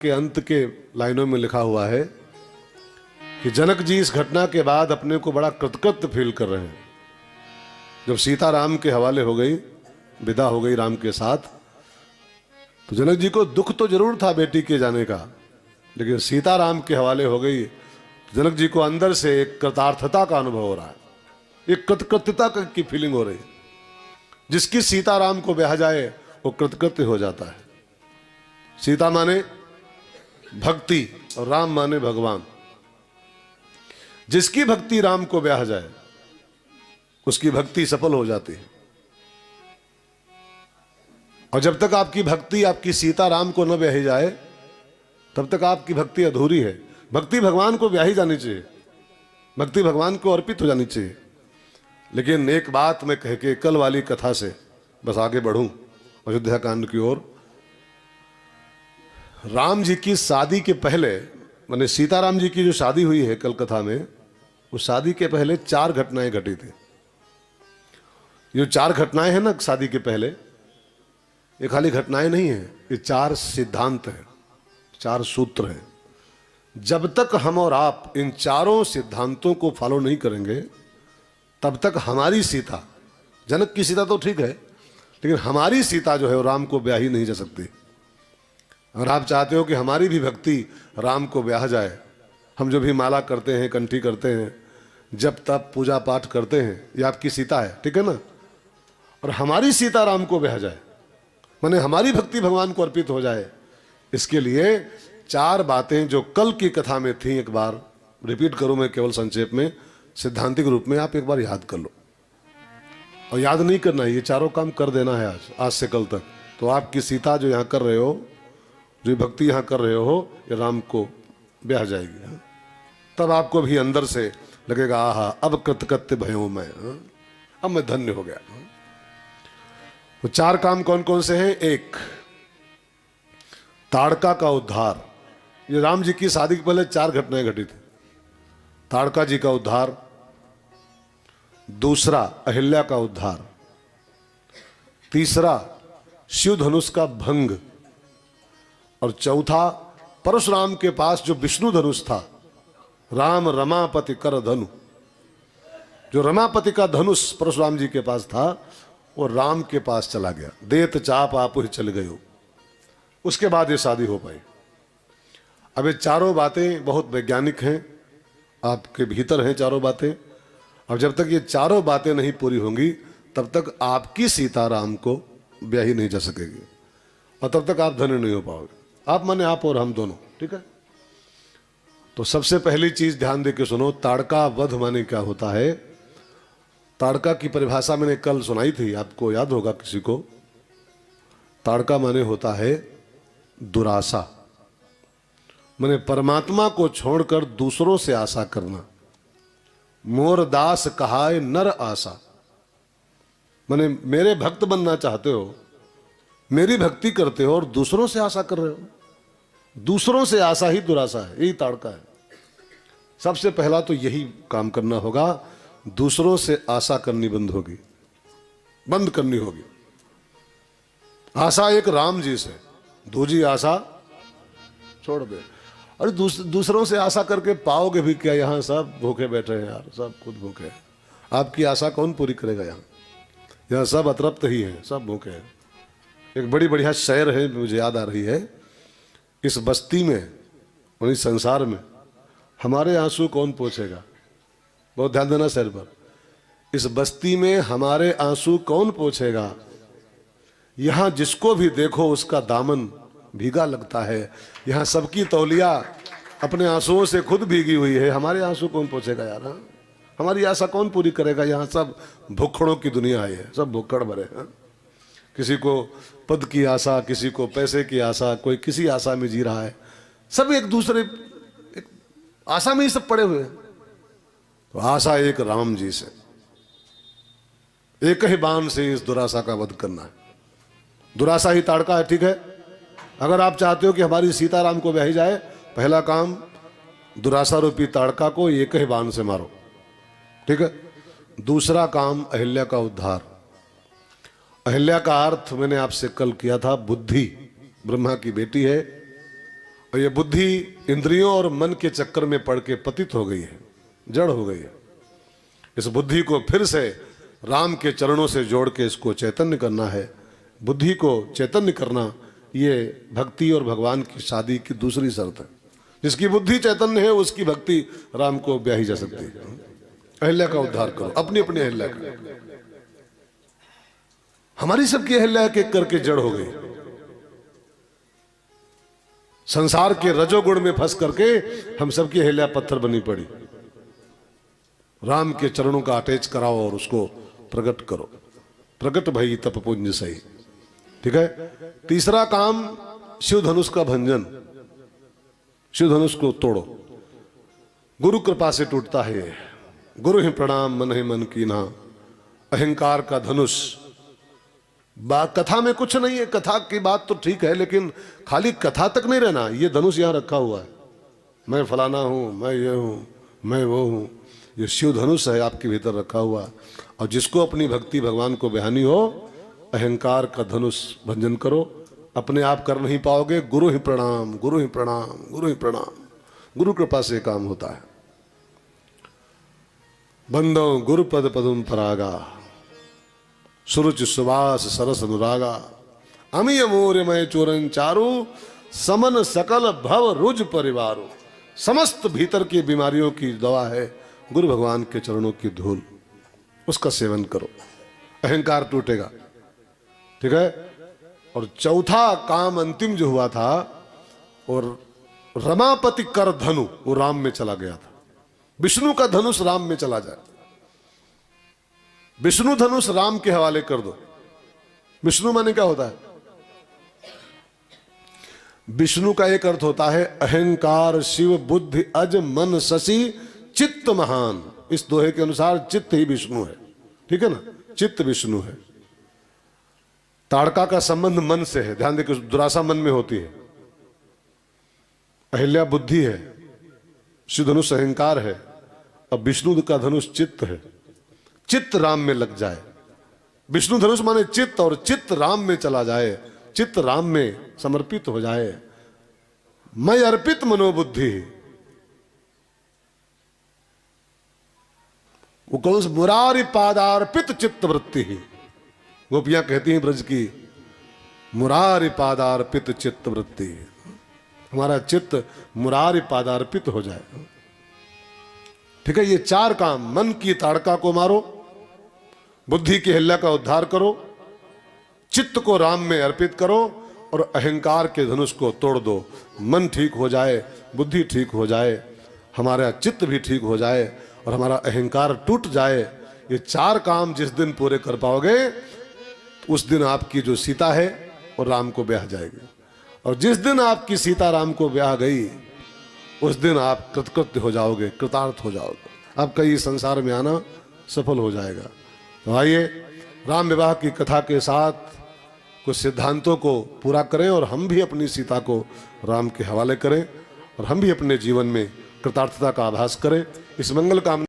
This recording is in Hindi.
के अंत के लाइनों में लिखा हुआ है कि जनक जी इस घटना के बाद अपने को बड़ा कृतकृत्य फील कर रहे हैं। जब सीता राम के हवाले हो गई, विदा हो गई राम के साथ, तो जनक जी को दुख तो जरूर था बेटी के जाने का, लेकिन सीता राम के हवाले हो गई। जनक जी को अंदर से एक कृतार्थता का अनुभव हो रहा है, एक कृतकृत्यता की फीलिंग हो रही है। जिसकी सीता राम को ब्याह जाए वो कृतकृत्य हो जाता है। सीता माने भक्ति और राम माने भगवान। जिसकी भक्ति राम को ब्याह जाए उसकी भक्ति सफल हो जाती है। और जब तक आपकी भक्ति आपकी सीता राम को न ब्याही जाए तब तक आपकी भक्ति अधूरी है। भक्ति भगवान को ब्याही जानी चाहिए, भक्ति भगवान को अर्पित हो जानी चाहिए। लेकिन एक बात मैं कह के कल वाली कथा से बस आगे बढ़ूं अयोध्या कांड की ओर। राम जी की शादी के पहले, माने सीताराम जी की जो शादी हुई है कल कथा में, उस शादी के पहले 4 घटनाएं घटी थी। ये 4 घटनाएं हैं ना शादी के पहले, ये खाली घटनाएं नहीं है, ये 4 सिद्धांत हैं, 4 सूत्र हैं। जब तक हम और आप इन चारों सिद्धांतों को फॉलो नहीं करेंगे तब तक हमारी सीता, जनक की सीता तो ठीक है, लेकिन हमारी सीता जो है वो राम को ब्याह ही नहीं जा सकती। अगर आप चाहते हो कि हमारी भी भक्ति राम को ब्याह जाए, हम जो भी माला करते हैं, कंठी करते हैं, जब तब पूजा पाठ करते हैं, ये आपकी सीता है, ठीक है ना। और हमारी सीता राम को ब्याह जाए, माने हमारी भक्ति भगवान को अर्पित हो जाए, इसके लिए 4 बातें जो कल की कथा में थी, एक बार रिपीट करूं मैं केवल संक्षेप में, सिद्धांतिक रूप में आप एक बार याद कर लो। और याद नहीं करना है, ये चारों काम कर देना है आज से कल तक। तो आपकी सीता जो यहाँ कर रहे हो, जो भक्ति यहाँ कर रहे हो, ये राम को ब्याह जाएगी। तब आपको भी अंदर से लगेगा आहा अब कृतकृत्य भयो मैं, अब मैं धन्य हो गया। वो 4 काम कौन कौन से हैं? 1, ताड़का का उद्धार। ये राम जी की शादी के पहले 4 घटनाएं घटी थी। ताड़का जी का उद्धार, दूसरा अहिल्या का उद्धार, तीसरा शिव धनुष का भंग, और चौथा परशुराम के पास जो विष्णु धनुष था, राम रमापति कर धनु, जो रमापति का धनुष परशुराम जी के पास था वो राम के पास चला गया। देत चाप आप ही चल गए हो। उसके बाद ये शादी हो पाई। अब ये चारों बातें बहुत वैज्ञानिक हैं, आपके भीतर हैं चारों बातें। और जब तक ये चारों बातें नहीं पूरी होंगी तब तक आपकी सीता राम को ब्याही नहीं जा सकेगी, और तब तक आप धन्य नहीं हो पाओगे। आप माने आप और हम दोनों, ठीक है। तो सबसे पहली चीज ध्यान दे के सुनो, ताड़का वध माने क्या होता है। ताड़का की परिभाषा मैंने कल सुनाई थी, आपको याद होगा किसी को। ताड़का माने होता है दुराशा, माने परमात्मा को छोड़कर दूसरों से आशा करना। मोर दास कहाए नर आशा, माने मेरे भक्त बनना चाहते हो, मेरी भक्ति करते हो और दूसरों से आशा कर रहे हो। दूसरों से आशा ही दुराशा है, यही ताड़का है। सबसे पहला तो यही काम करना होगा, दूसरों से आशा करनी बंद करनी होगी। आशा एक राम जी से, दूजी आशा छोड़ दे। और दूसरों से आशा करके पाओगे भी क्या? यहाँ सब भूखे बैठे हैं यार, सब खुद भूखे हैं। आपकी आशा कौन पूरी करेगा? यहाँ सब अतृप्त ही हैं, सब भूखे हैं। एक बड़ी बढ़िया शेर है, मुझे याद आ रही है। इस बस्ती में और इस संसार में हमारे आंसू कौन पोंछेगा? बहुत ध्यान देना शेर पर। इस बस्ती में हमारे आंसू कौन पोंछेगा? यहाँ जिसको भी देखो उसका दामन भीगा लगता है। यहाँ सबकी तौलिया अपने आंसुओं से खुद भीगी हुई है, हमारे आंसू कौन पोंछेगा यार? हाँ? हमारी आशा कौन पूरी करेगा? यहाँ सब भुक्खड़ों की दुनिया है, सब भुक्खड़ भरे हैं। किसी को पद की आशा, किसी को पैसे की आशा, कोई किसी आशा में जी रहा है। सब एक दूसरे आशा में ही सब पड़े हुए हैं। तो आशा एक राम जी से, एक ही बाण से इस दुराशा का वध करना है। दुराशा ही ताड़का है, ठीक है। अगर आप चाहते हो कि हमारी सीता राम को ब्याही जाए, पहला काम दुराशा रूपी ताड़का को एक ही बाण से मारो, ठीक है। दूसरा काम अहिल्या का उद्धार। अहिल्या का अर्थ मैंने आपसे कल किया था, बुद्धि, ब्रह्मा की बेटी है और ये बुद्धि इंद्रियों और मन के चक्कर में पड़ के पतित हो गई है, जड़ हो गई है। इस बुद्धि को फिर से राम के चरणों से जोड़ के इसको चैतन्य करना है। बुद्धि को चैतन्य करना ये भक्ति और भगवान की शादी की दूसरी शर्त है। जिसकी बुद्धि चैतन्य है उसकी भक्ति राम को ब्याही जा सकती है। अहिल्या का उद्धार करो, अपनी अपनी अहिल्या का। हमारी सबकी अहिल्या एक एक करके जड़ हो गई, संसार के रजोगुण में फंस करके हम सबकी अहिल्या पत्थर बनी पड़ी। राम के चरणों का अटैच कराओ और उसको प्रकट करो। प्रकट भई तप पुंज सही। ठीक है। तीसरा काम शिव धनुष का भंजन। शिव धनुष को तोड़ो। गुरु कृपा से टूटता है। गुरु ही प्रणाम मन ही मन की ना। अहंकार का धनुष। कथा में कुछ नहीं है, कथा की बात तो ठीक है, लेकिन खाली कथा तक नहीं रहना। ये धनुष यहां रखा हुआ है, मैं फलाना हूं, मैं ये हूं, मैं वो हूं। ये शिव धनुष है आपके भीतर रखा हुआ। और जिसको अपनी भक्ति भगवान को बहानी हो, अहंकार का धनुष भंजन करो। अपने आप कर नहीं पाओगे। गुरु ही प्रणाम, गुरु ही प्रणाम, गुरु ही प्रणाम। गुरु कृपा से काम होता है। बंदो गुरु पद पदम परागा, सुरुचि सुवास सरस अनुरागा। अमीय मोर्यमय चोरन चारु, समन सकल भव रुज परिवारो। समस्त भीतर की बीमारियों की दवा है गुरु भगवान के चरणों की धूल। उसका सेवन करो, अहंकार टूटेगा। ठीक है। और चौथा काम अंतिम जो हुआ था, और रमापति कर धनु वो राम में चला गया था। विष्णु का धनुष राम में चला जाए। विष्णु धनुष राम के हवाले कर दो। विष्णु माने क्या होता है? विष्णु का एक अर्थ होता है अहंकार शिव बुद्धि अज मन शशि चित्त महान। इस दोहे के अनुसार चित्त ही विष्णु है। ठीक है ना, चित्त विष्णु है। ताड़का का संबंध मन से है। ध्यान देखिए, दुरासा मन में होती है। अहिल्या बुद्धि है, शिव धनुष अहंकार है, और विष्णु का धनुष चित्त है। चित्त राम में लग जाए। विष्णु धनुष माने चित्त, और चित्त राम में चला जाए, चित्त राम में समर्पित हो जाए। मैं अर्पित मनोबुद्धि। वो कौन मुरारी पादार्पित चित्त वृत्ति ही। गोपियां कहती हैं ब्रज की, मुरारी पादार्पित चित्त वृत्ति। हमारा चित्त मुरारी पादार्पित हो जाए। ठीक है। ये चार काम, मन की ताड़का को मारो, बुद्धि की अहिल्या का उद्धार करो, चित्त को राम में अर्पित करो, और अहंकार के धनुष को तोड़ दो। मन ठीक हो जाए, बुद्धि ठीक हो जाए, हमारा चित्त भी ठीक हो जाए, और हमारा अहंकार टूट जाए। ये चार काम जिस दिन पूरे कर पाओगे, उस दिन आपकी जो सीता है वो राम को ब्याह जाएगी। और जिस दिन आपकी सीता राम को ब्याह गई, उस दिन आप कृतकृत्य हो जाओगे, कृतार्थ हो जाओगे। आपका ये संसार में आना सफल हो जाएगा। तो आइए राम विवाह की कथा के साथ कुछ सिद्धांतों को पूरा करें, और हम भी अपनी सीता को राम के हवाले करें, और हम भी अपने जीवन में कृतार्थता का आभास करें। इस मंगल कामना